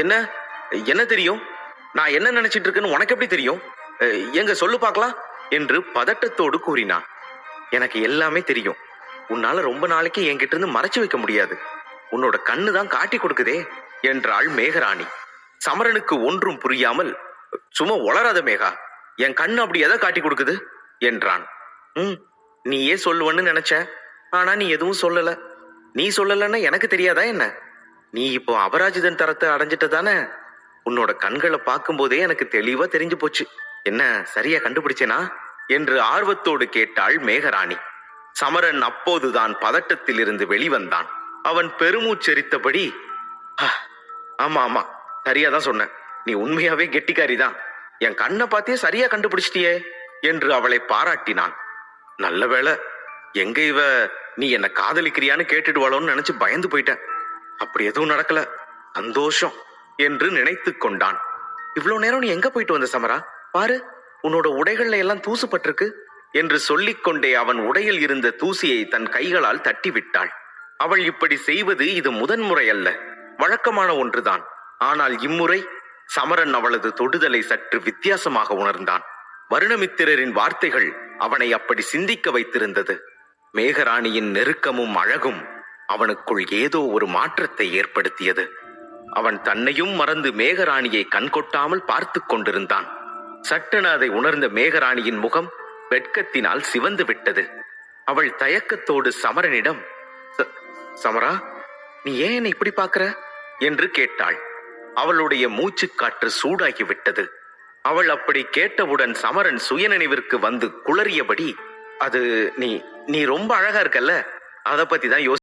என்ன என்ன தெரியும்? நான் என்ன நினைச்சிட்டு இருக்கேன்னு உனக்கு எப்படி தெரியும்? எங்க சொல்லு பார்க்கலாம் என்று பதட்டத்தோடு கூறினான். எனக்கு எல்லாமே தெரியும். உன்னால ரொம்ப நாளைக்கு என்கிட்ட இருந்து மறைச்சு வைக்க முடியாது. உன்னோட கண்ணு தான் காட்டி கொடுக்குதே என்றாள் மேகராணி. சமரனுக்கு ஒன்றும் புரியாமல், சும்மா உளராத மேகா, என் கண்ணு அப்படி எதை காட்டி கொடுக்குது என்றான். நீயே சொல்லுவன்னு நினைச்சேன். ஆனா நீ எதுவும் சொல்லல. நீ சொல்லலன்னா எனக்கு தெரியாதா என்ன? நீ இப்போ அபராஜிதன் தரத்தை அடைஞ்சிட்ட தானே? உன்னோட கண்களை பார்க்கும் போதே எனக்கு தெளிவா தெரிஞ்சு போச்சு. என்ன சரியா கண்டுபிடிச்சேனா என்று ஆர்வத்தோடு கேட்டாள் மேகராணி. சமரன் அப்போதுதான் பதட்டத்தில் இருந்து வெளிவந்தான். அவன் பெருமூச்செரித்தபடி, ஆமா ஆமா சரியாதான் சொன்ன. நீ உண்மையாவே கெட்டிக்காரிதான். என் கண்ணை பார்த்தே சரியா கண்டுபிடிச்சிட்டியே என்று அவளை பாராட்டினான். நல்ல வேளை, எங்க இவ நீ என்ன காதலிக்கிறியான்னு கேட்டுடுவாளோன்னு நினைச்சு பயந்து போயிட்டேன். அப்படி எதுவும் நடக்கல, சந்தோஷம் என்று நினைத்து கொண்டான். இவ்வளவு நேரம் நீ எங்க போயிட்டு வந்த சமரா? பாரு, உன்னோட உடைகள்ல எல்லாம் தூசு பட்டிருக்கு என்று சொல்லிக்கொண்டே அவன் உடையில் இருந்த தூசியை தன் கைகளால் தட்டி விட்டாள். அவள் இப்படி செய்வது இது முதன்முறை அல்ல, வழக்கமான ஒன்றுதான். ஆனால் இம்முறை சமரன் அவளது தொடுதலை சற்று வித்தியாசமாக உணர்ந்தான். வருணமித்திரரின் வார்த்தைகள் அவனை அப்படி சிந்திக்க வைத்திருந்தது. மேகராணியின் நெருக்கமும் அழகும் அவனுக்குள் ஏதோ ஒரு மாற்றத்தை ஏற்படுத்தியது. அவன் தன்னையும் மறந்து மேகராணியை கண்கொட்டாமல் பார்த்து கொண்டிருந்தான். சட்டென அதை உணர்ந்த மேகராணியின் முகம் வெட்கத்தினால் சிவந்து விட்டது. அவள் தயக்கத்தோடு சமரனிடம், சமரா, நீ ஏன் என்னை இப்படி பார்க்கிற என்று கேட்டாள். அவளுடைய மூச்சு காற்று சூடாகிவிட்டது. அவள் அப்படி கேட்டவுடன் சமரன் சுயநினைவிற்கு வந்து குளறியபடி, அது நீ நீ ரொம்ப அழகா இருக்கல்ல, அதை பத்தி தான்